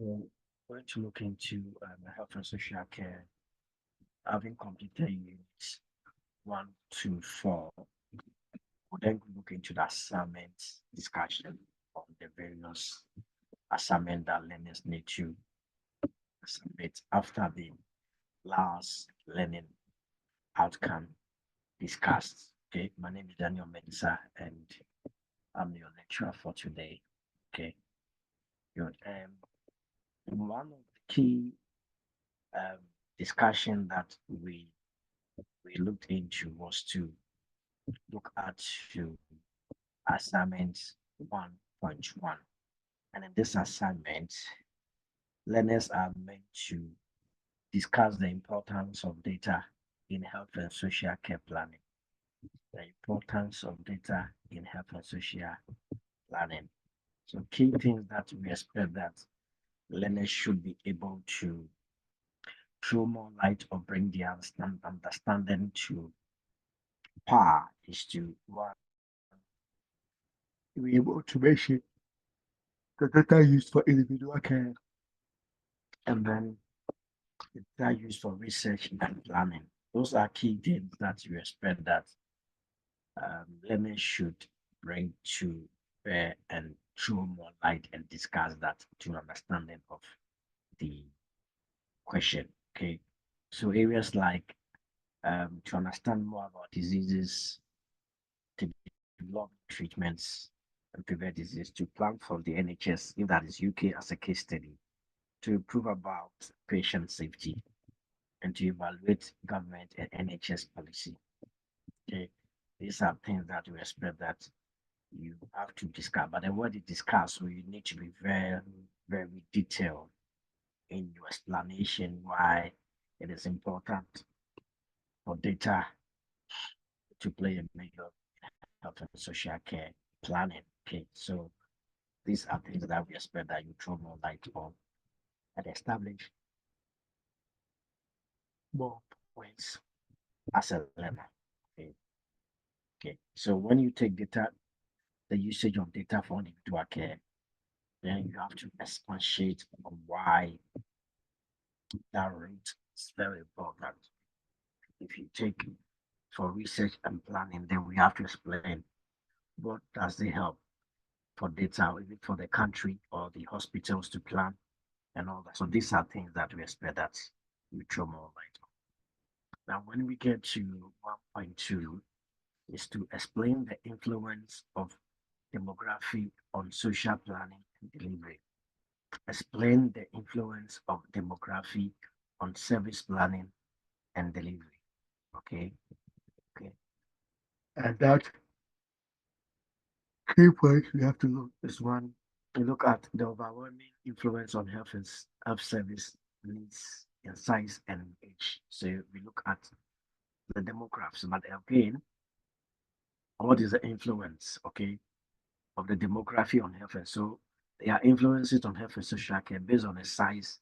We're going to look into health and social care, having completed units 1 to 4. We'll then look into the assignment discussion on the various assignment that learners need to submit after the last learning outcome discussed. Okay, my name is Daniel Mensa and I'm your lecturer for today. Okay, good. One of the key discussion that we looked into was to look at to assignment 1.1, and in this assignment learners are meant to discuss the importance of data in health and social care planning. The importance of data in health and social planning. So key things that we expect that learners should be able to throw more light or bring their understanding to par is to one, be able to mention the data used for individual care, and then the data used for research and planning. Those are key things that you expect that learners should bring to bear and throw more light and discuss that to understanding of the question. Okay, so areas like to understand more about diseases, to develop treatments and prevent disease, to plan for the NHS, if that is UK as a case study, to improve about patient safety, and to evaluate government and NHS policy. Okay, these are things that we expect that you have to discuss. But the word you discuss, so you need to be very, very detailed in your explanation why it is important for data to play a major health and social care planning. Okay, so these are things that we expect that you throw more light on and establish more points as a learner. Okay. Okay. So when you take data, the usage of data for individual care, then you have to expatiate on why that rate is very important. If you take for research and planning, then we have to explain what does it help for data, for the country or the hospitals to plan and all that. So these are things that we expect that you throw more light on. Now, when we get to 1.2, is to explain the influence of demography on social planning and delivery. Explain the influence of demography on service planning and delivery. Okay. Okay. And that key point we have to look is one, we look at the overwhelming influence on health service needs in size and age. So we look at the demographics, but again, what is the influence, okay, of the demography on health? And so there are influences on health and social care based on the size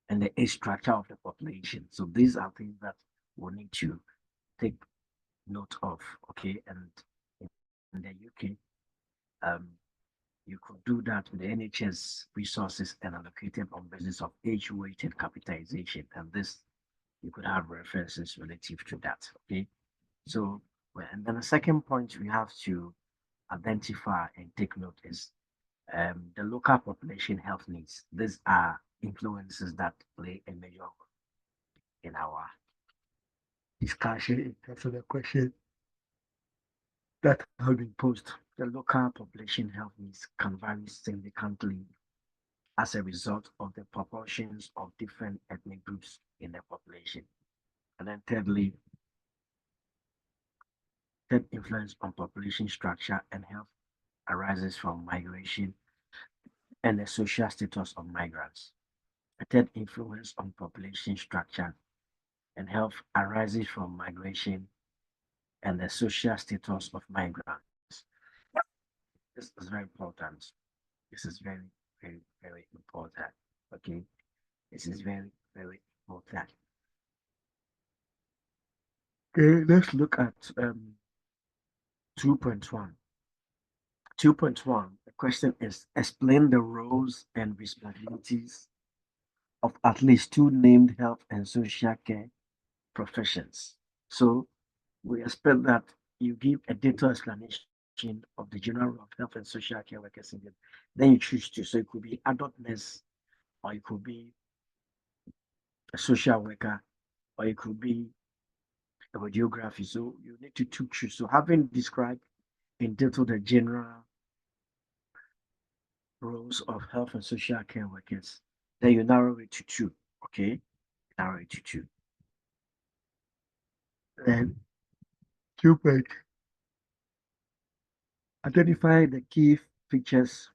and the age structure of the population. So these are things that we need to take note of, okay? And in the UK, you could do that with the NHS resources and allocated on basis of age-weighted capitalization. And this, you could have references relative to that, okay? So, and then the second point we have to identify and take note is the local population health needs. These are influences that play a major role in our discussion in terms of the question that have been posed. The local population health needs can vary significantly as a result of the proportions of different ethnic groups in the population. And then thirdly, third influence on population structure and health arises from migration and the social status of migrants. A third influence on population structure and health arises from migration and the social status of migrants. This is very important. This is very, very, very important. Okay. This is very, very important. Okay, let's look at 2.1. 2.1, the question is explain the roles and responsibilities of at least 2 named health and social care professions. So we expect that you give a detailed explanation of the general role of health and social care workers in it. Then you choose to. So it could be adult nurse, or it could be a social worker, or it could be a radiography. So you need to choose. So having described in detail the general roles of health and social care workers, then you narrow it to 2. Okay, narrow it to 2. Then 2. Identify the key features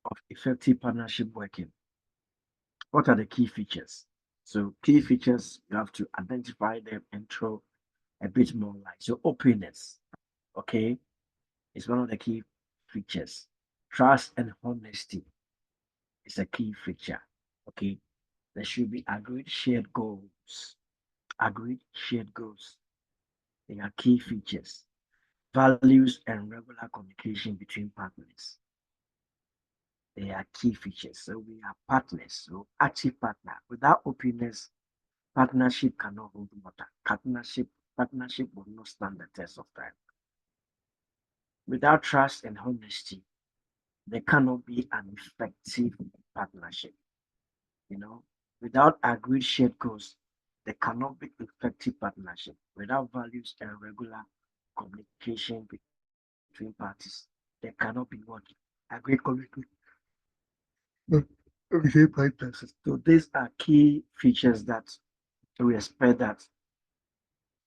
of effective partnership working. What are the key features? So key features, you have to identify them and throw a bit more light. So openness, okay, is one of the key features. Trust and honesty is a key feature, okay. There should be agreed shared goals. Agreed shared goals. They are key features. Values and regular communication between partners. They are key features. So we are partners. So active partner. Without openness, partnership cannot hold water. Partnership will not stand the test of time. Without trust and honesty, there cannot be an effective partnership. You know, without agreed shared goals, there cannot be effective partnership. Without values and regular communication between parties, there cannot be what agreed communication between partners. So these are key features that we expect that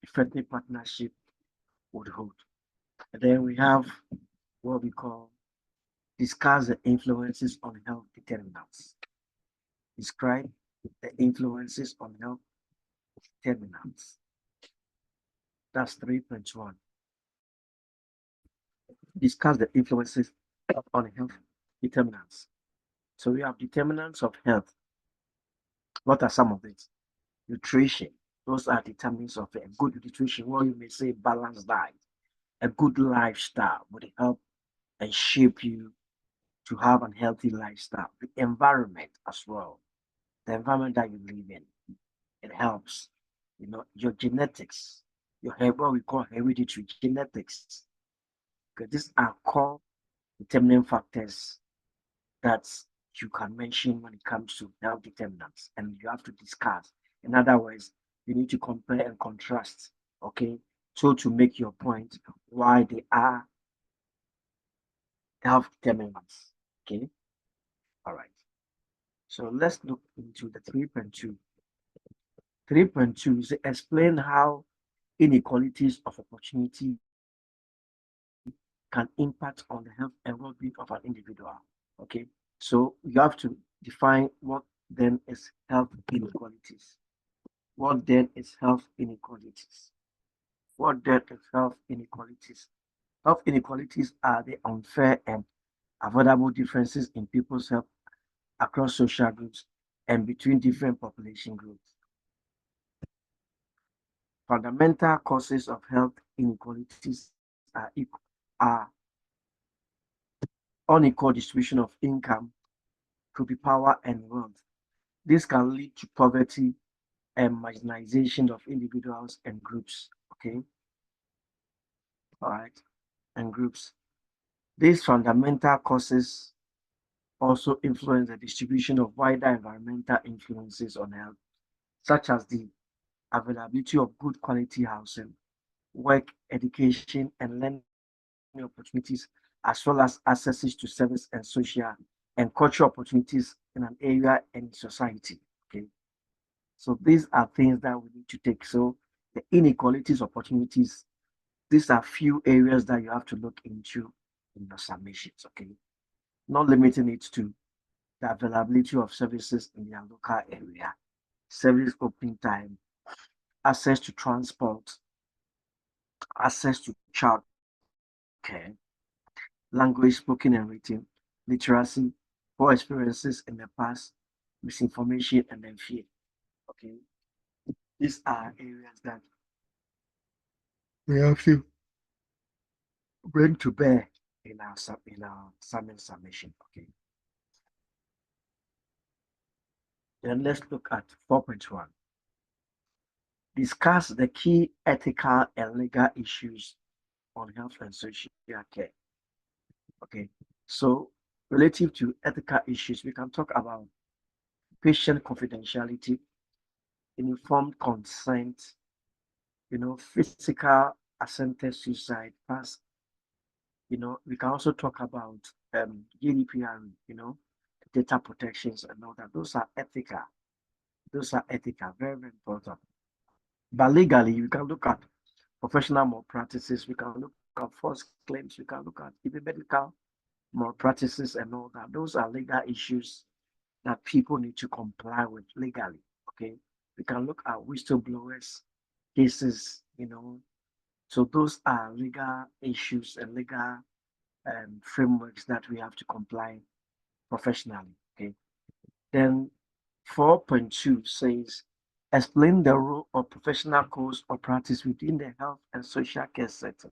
effective partnership would hold. And then we have what we call discuss the influences on health determinants. Describe the influences on health determinants. That's 3.1. Discuss the influences on health determinants. So we have determinants of health. What are some of it? Nutrition. Those are determinants of a good nutrition, what you may say balanced diet. A good lifestyle would help and shape you to have a healthy lifestyle. The environment as well. The environment that you live in, it helps. You know, your genetics, what we call hereditary genetics. Because these are core determining factors that you can mention when it comes to health determinants, and you have to discuss. In other words, you need to compare and contrast, okay? So to make your point why they are health determinants, okay? All right. So let's look into the 3.2. 3.2 is explain how inequalities of opportunity can impact on the health and well-being of an individual. Okay, so you have to define what then is health inequalities. What then is health inequalities? What then is health inequalities? Health inequalities are the unfair and avoidable differences in people's health across social groups and between different population groups. Fundamental causes of health inequalities are unequal distribution of income, could be power and wealth. This can lead to poverty and marginalization of individuals and groups. Okay, all right, and groups. These fundamental causes also influence the distribution of wider environmental influences on health, such as the availability of good quality housing, work, education, and learning opportunities, as well as access to service and social and cultural opportunities in an area and society. Okay, so these are things that we need to take. So the inequalities, opportunities, these are few areas that you have to look into in your submissions. Okay, not limiting it to the availability of services in your local area, service opening time, access to transport, access to child care, language spoken and written, literacy, poor experiences in the past, misinformation, and then fear. Okay, these are areas that we have to bring to bear in our submission. Okay. Then let's look at 4.1. Discuss the key ethical and legal issues on health and social care. Okay, so relative to ethical issues, we can talk about patient confidentiality, informed consent, physical assisted suicide, plus, we can also talk about GDPR, data protections and all that. Those are ethical. Very, very important. But legally, we can look at professional malpractices, we can look at false claims, we can look at even medical malpractices and all that. Those are legal issues that people need to comply with legally. Okay, we can look at whistleblowers cases, so those are legal issues and legal frameworks that we have to comply professionally. Okay, then 4.2 says explain the role of professional codes or practice within the health and social care sector.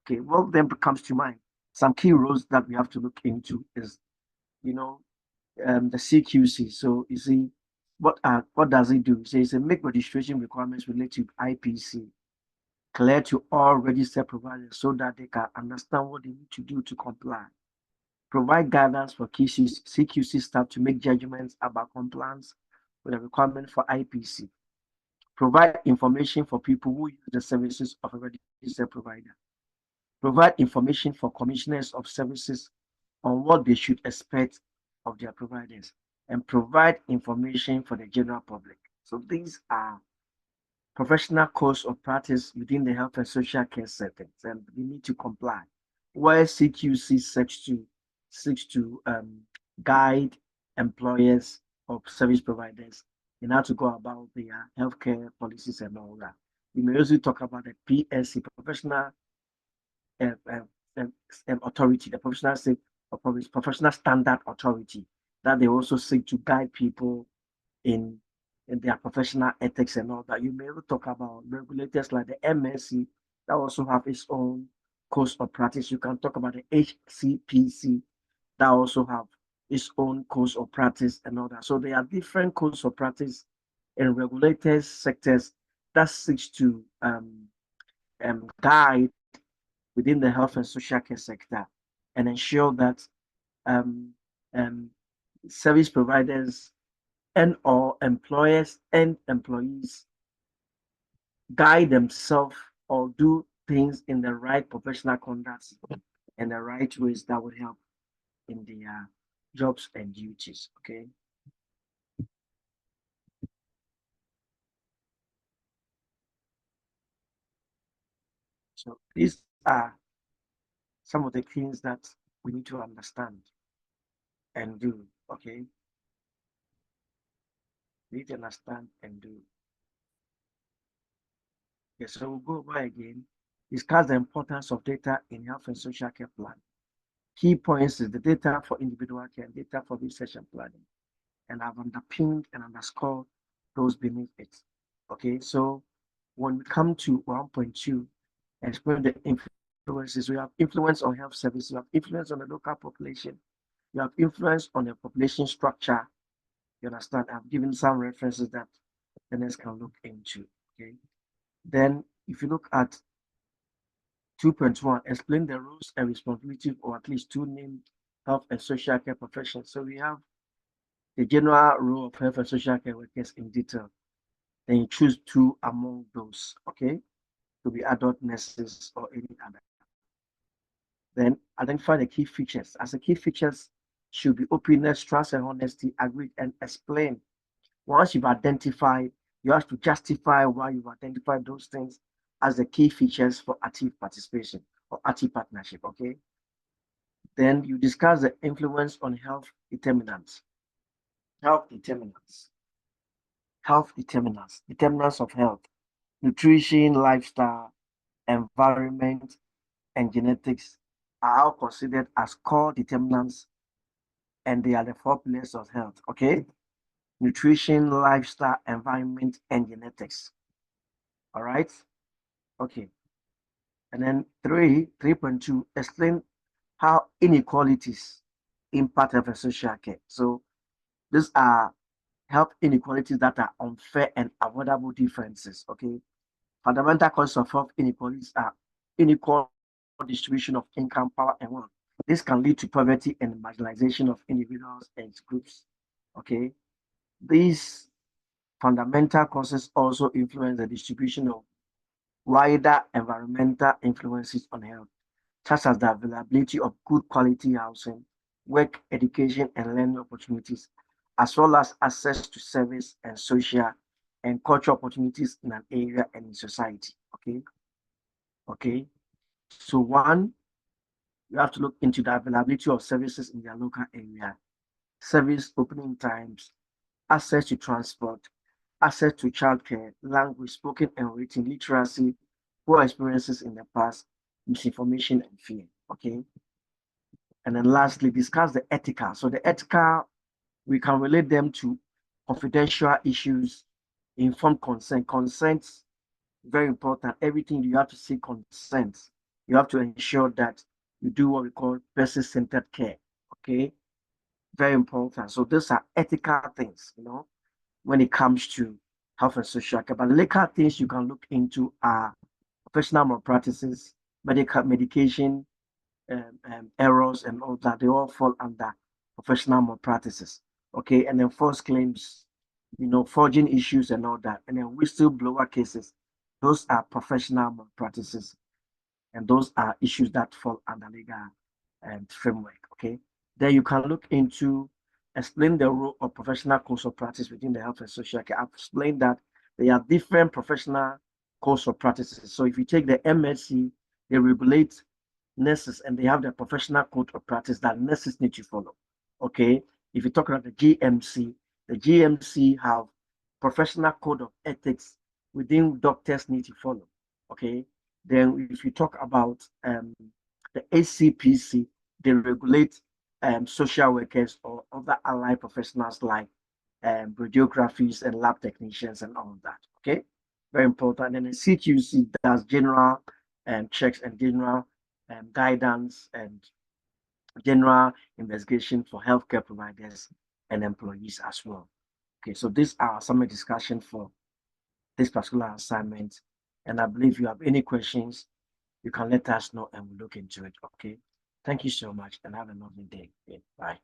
Okay, what then comes to mind? Some key roles that we have to look into is, the CQC. So you see, what does it do? It says make registration requirements related to IPC clear to all registered providers so that they can understand what they need to do to comply. Provide guidance for CQC staff to make judgments about compliance with the requirement for IPC. Provide information for people who use the services of a registered provider. Provide information for commissioners of services on what they should expect of their providers, and provide information for the general public. So these are professional codes of practice within the health and social care settings, and we need to comply. Where CQC seeks to guide employers of service providers in how to go about their healthcare policies and all that. We may also talk about the PSC, professional authority, the professional standard authority, that they also seek to guide people in their professional ethics and all that. You may also talk about regulators like the MSC that also have its own codes of practice. You can talk about the HCPC that also have its own codes of practice and all that. So there are different codes of practice in regulators sectors that seeks to guide within the health and social care sector and ensure that service providers and or employers and employees guide themselves or do things in the right professional conduct and the right ways that would help in their jobs and duties. Okay. So these are some of the things that we need to understand and do. Okay. We need to understand and do. Okay, so we'll go over again. Discuss the importance of data in health and social care plan. Key points is the data for individual care and data for research and planning. And I've underpinned and underscored those beneath it. Okay, so when we come to 1.2, explain the influences. We have influence on health services, we have influence on the local population, you have influence on the population structure. You understand? I've given some references that the next can look into. Okay. Then if you look at 2.1, explain the roles and responsibilities of at least two named health and social care professions. So we have the general role of health and social care workers in detail. Then you choose two among those, okay? To be adult nurses or any other. Then identify the key features. As the key features should be openness, trust, and honesty, agree and explain. Once you've identified, you have to justify why you've identified those things as the key features for active participation or active partnership, okay? Then you discuss the influence on health determinants. Determinants of health, nutrition, lifestyle, environment, and genetics are all considered as core determinants, and they are the 4 pillars of health, okay? Nutrition, lifestyle, environment, and genetics. All right? Okay. And then 3.2, explain how inequalities impact health and social care. So These are health inequalities that are unfair and avoidable differences. Okay, fundamental causes of health inequalities are unequal distribution of income, power, and wealth. This can lead to poverty and marginalization of individuals and groups. Okay, these fundamental causes also influence the distribution of wider environmental influences on health, such as the availability of good quality housing, work, education, and learning opportunities, as well as access to service and social and cultural opportunities in an area and in society. Okay. So one, you have to look into the availability of services in their local area, service opening times, access to transport, access to childcare, language, spoken and written literacy, poor experiences in the past, misinformation and fear. Okay. And then lastly, discuss the ethical. So the ethical, we can relate them to confidential issues, informed consent. Consent, very important. Everything you have to seek consent. You have to ensure that you do what we call person-centered care. Okay, very important. So these are ethical things, when it comes to health and social care. But legal things you can look into are professional malpractices, medication errors, and all that. They all fall under professional malpractices. Okay, and then false claims, forging issues and all that. And then whistleblower cases, those are professional malpractices, and those are issues that fall under legal framework. Okay, then you can look into explain the role of professional codes of practice within the health and social care. I've explained that there are different professional codes of practices. So if you take the MSc, they regulate nurses and they have their professional code of practice that nurses need to follow. Okay, if you talk about the GMC have professional code of ethics within doctors need to follow. Okay, then if you talk about the ACPC, they regulate social workers or other allied professionals like radiographers and lab technicians and all of that. Okay, very important. And the CQC does general checks and general guidance and general investigation for healthcare providers and employees as well. Okay, so these are some discussion for this particular assignment. And I believe you have any questions, you can let us know and we'll look into it. Okay, thank you so much and have a lovely day. Okay, bye.